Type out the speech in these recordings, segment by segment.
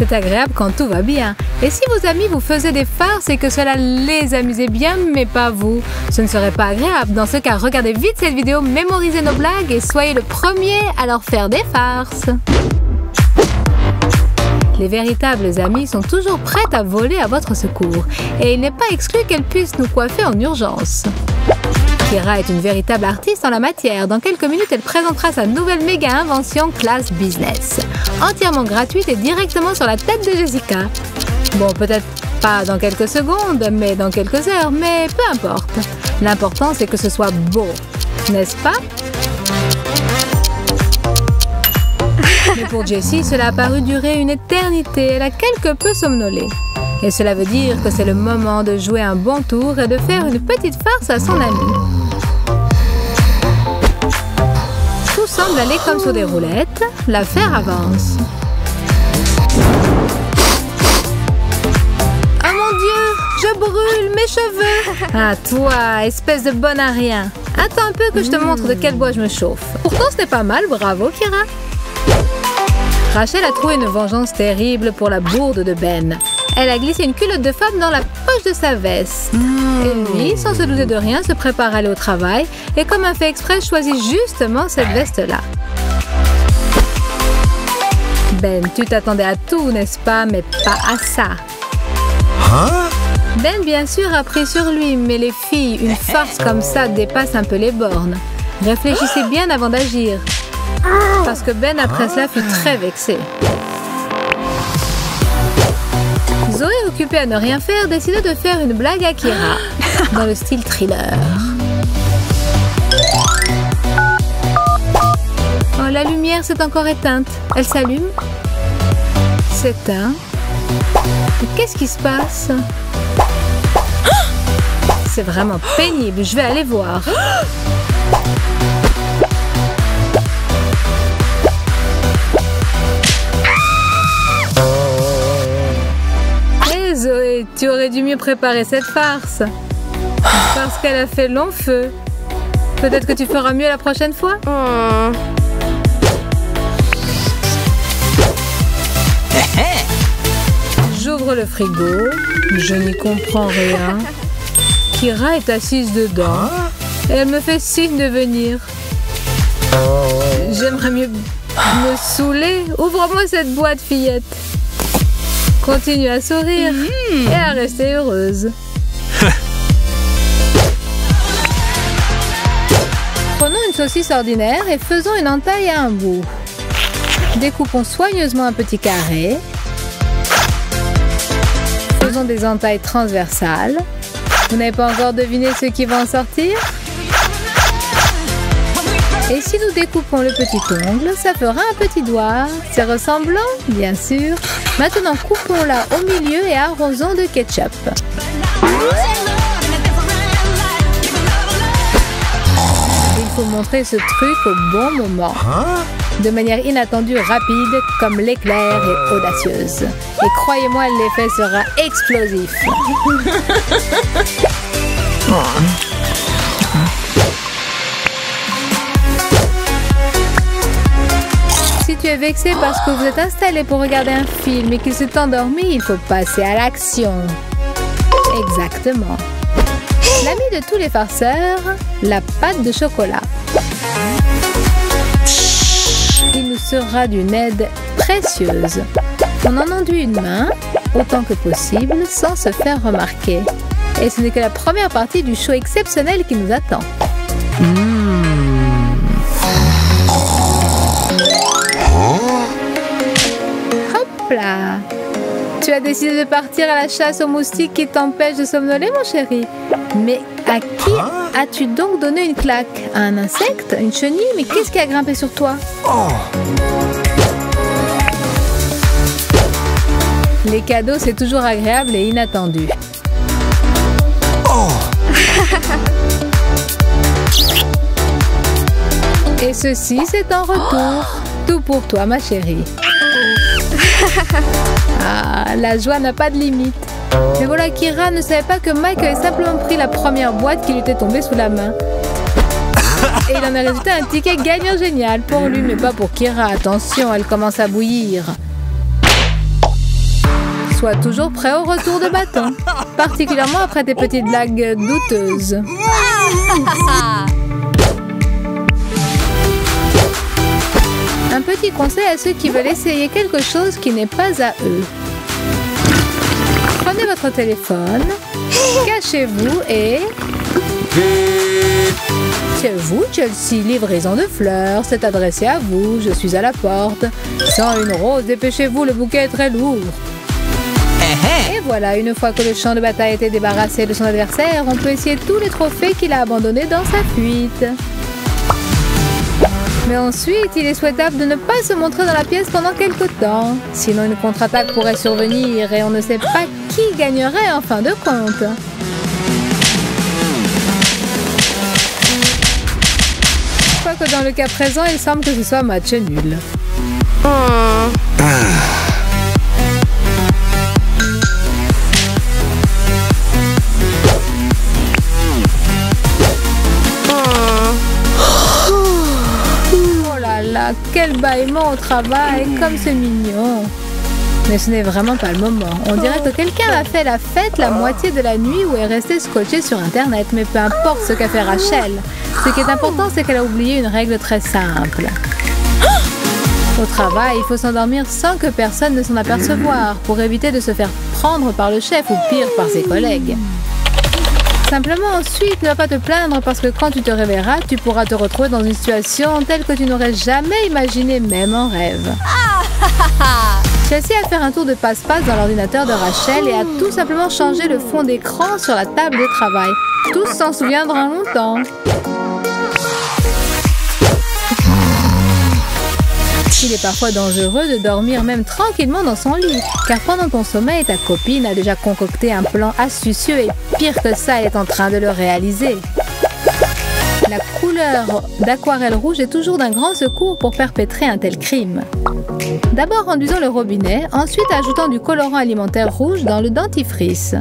C'est agréable quand tout va bien. Et si vos amis vous faisaient des farces et que cela les amusait bien, mais pas vous, ce ne serait pas agréable. Dans ce cas, regardez vite cette vidéo, mémorisez nos blagues et soyez le premier à leur faire des farces. Les véritables amis sont toujours prêtes à voler à votre secours. Et il n'est pas exclu qu'elles puissent nous coiffer en urgence. Kira est une véritable artiste en la matière. Dans quelques minutes, elle présentera sa nouvelle méga invention Class Business. Entièrement gratuite et directement sur la tête de Jessica. Bon, peut-être pas dans quelques secondes, mais dans quelques heures, mais peu importe. L'important, c'est que ce soit beau, n'est-ce pas? Mais pour Jessie, cela a paru durer une éternité. Elle a quelque peu somnolé. Et cela veut dire que c'est le moment de jouer un bon tour et de faire une petite farce à son ami. Tout semble aller comme sur des roulettes. L'affaire avance. Oh mon Dieu, je brûle mes cheveux. Ah toi, espèce de bonne à rien. Attends un peu que je te montre de quel bois je me chauffe. Pourtant ce n'est pas mal, bravo Kira. Rachel a trouvé une vengeance terrible pour la bourde de Ben. Elle a glissé une culotte de femme dans la poche de sa veste. Et lui, sans se douter de rien, se prépare à aller au travail et comme un fait exprès, choisit justement cette veste-là. Ben, tu t'attendais à tout, n'est-ce pas? Mais pas à ça. Ben, bien sûr, a pris sur lui, mais les filles, une farce comme ça dépasse un peu les bornes. Réfléchissez bien avant d'agir. Parce que Ben, après cela, fut très vexé. Zoé, occupée à ne rien faire, décida de faire une blague à Kira, dans le style thriller. Oh, la lumière s'est encore éteinte. Elle s'allume. S'éteint. Qu'est-ce qui se passe? C'est vraiment pénible. Je vais aller voir. Zoé, tu aurais dû mieux préparer cette farce. Parce qu'elle a fait long feu. Peut-être que tu feras mieux la prochaine fois. J'ouvre le frigo. Je n'y comprends rien. Kira est assise dedans. Et elle me fait signe de venir. J'aimerais mieux me saouler. Ouvre-moi cette boîte, fillette. Continue à sourire et à rester heureuse. Prenons une saucisse ordinaire et faisons une entaille à un bout. Découpons soigneusement un petit carré. Faisons des entailles transversales. Vous n'avez pas encore deviné ce qui va en sortir? Et si nous découpons le petit ongle, ça fera un petit doigt. C'est ressemblant, bien sûr. Maintenant, coupons-la au milieu et arrosons de ketchup. Il faut montrer ce truc au bon moment. De manière inattendue, rapide, comme l'éclair et audacieuse. Et croyez-moi, l'effet sera explosif. Si tu es vexé parce que vous êtes installé pour regarder un film et qu'il s'est endormi, il faut passer à l'action. Exactement. L'ami de tous les farceurs, la pâte de chocolat. Il nous sera d'une aide précieuse. On en enduit une main, autant que possible, sans se faire remarquer. Et ce n'est que la première partie du show exceptionnel qui nous attend. Hop là! Tu as décidé de partir à la chasse aux moustiques qui t'empêchent de somnoler, mon chéri. Mais à qui as-tu donc donné une claque? À un insecte? Une chenille? Mais qu'est-ce qui a grimpé sur toi? Les cadeaux, c'est toujours agréable et inattendu. Et ceci, c'est en retour. Tout pour toi, ma chérie. Ah, la joie n'a pas de limite. Mais voilà, Kira ne savait pas que Mike avait simplement pris la première boîte qui lui était tombée sous la main. Et il en a résulté un ticket gagnant génial pour lui, mais pas pour Kira. Attention, elle commence à bouillir. Sois toujours prêt au retour de bâton, particulièrement après tes petites blagues douteuses. Un petit conseil à ceux qui veulent essayer quelque chose qui n'est pas à eux. Prenez votre téléphone, cachez-vous et... C'est vous, Chelsea, livraison de fleurs, c'est adressé à vous, je suis à la porte. Sans une rose, dépêchez-vous, le bouquet est très lourd. Et voilà, une fois que le champ de bataille a été débarrassé de son adversaire, on peut essayer tous les trophées qu'il a abandonnés dans sa fuite. Mais ensuite, il est souhaitable de ne pas se montrer dans la pièce pendant quelque temps. Sinon, une contre-attaque pourrait survenir et on ne sait pas qui gagnerait en fin de compte. Quoique dans le cas présent, il semble que ce soit match nul. Quel bâillement au travail, comme c'est mignon. Mais ce n'est vraiment pas le moment. On dirait que quelqu'un a fait la fête la moitié de la nuit ou est resté scotché sur Internet. Mais peu importe ce qu'a fait Rachel. Ce qui est important, c'est qu'elle a oublié une règle très simple. Au travail, il faut s'endormir sans que personne ne s'en aperçoive pour éviter de se faire prendre par le chef ou pire par ses collègues. Simplement ensuite, ne va pas te plaindre parce que quand tu te réveilleras, tu pourras te retrouver dans une situation telle que tu n'aurais jamais imaginé même en rêve. Chelsea a fait un tour de passe-passe dans l'ordinateur de Rachel et a tout simplement changé le fond d'écran sur la table de travail. Tous s'en souviendront longtemps. Il est parfois dangereux de dormir même tranquillement dans son lit, car pendant ton sommeil, ta copine a déjà concocté un plan astucieux et pire que ça, elle est en train de le réaliser. La couleur d'aquarelle rouge est toujours d'un grand secours pour perpétrer un tel crime. D'abord enduisons le robinet, ensuite ajoutons du colorant alimentaire rouge dans le dentifrice.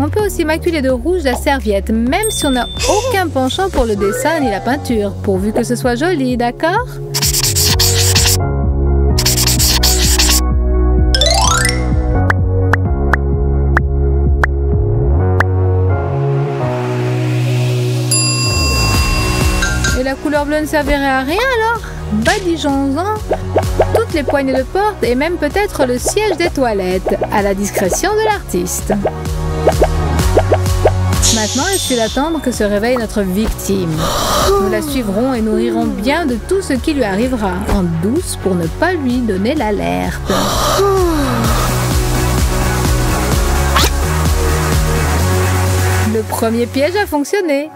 On peut aussi maculer de rouge la serviette, même si on n'a aucun penchant pour le dessin ni la peinture, pourvu que ce soit joli, d'accord ? Et la couleur bleue ne servirait à rien alors ? Badigeons-en toutes les poignées de porte et même peut-être le siège des toilettes, à la discrétion de l'artiste. Maintenant, il suffit d'attendre que se réveille notre victime. Nous la suivrons et nous rirons bien de tout ce qui lui arrivera, en douce pour ne pas lui donner l'alerte. Le premier piège a fonctionné.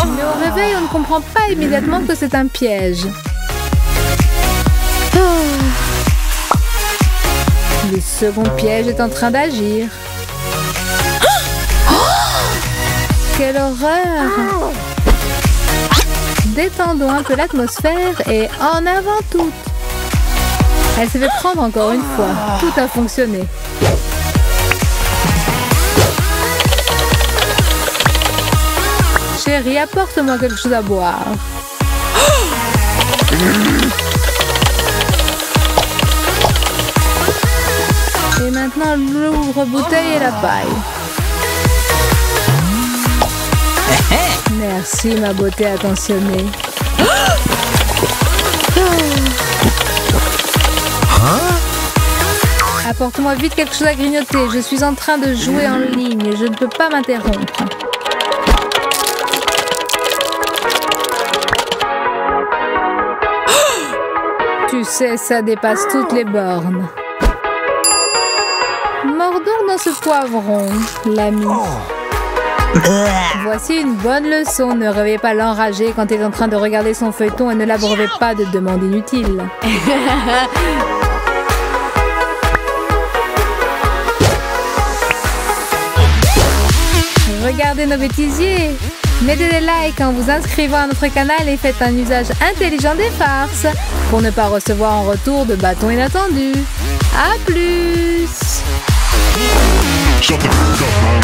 Mais au réveil, on ne comprend pas immédiatement que c'est un piège. Le second piège est en train d'agir. Quelle horreur! Détendons un peu l'atmosphère et en avant toutes. Elle s'est fait prendre encore une fois. Tout a fonctionné. Chérie, apporte-moi quelque chose à boire. Et maintenant, l'ouvre-bouteille et la paille. Merci, ma beauté attentionnée. Apporte-moi vite quelque chose à grignoter. Je suis en train de jouer en ligne. Je ne peux pas m'interrompre. Tu sais, ça dépasse toutes les bornes. Mordons dans ce poivron, l'ami. Voici une bonne leçon. Ne réveillez pas l'enragé quand il est en train de regarder son feuilleton et ne l'abreuvez pas de demandes inutiles. Regardez nos bêtisiers. Mettez des likes en vous inscrivant à notre canal et faites un usage intelligent des farces pour ne pas recevoir en retour de bâtons inattendus. À plus! Shut the fuck up, man.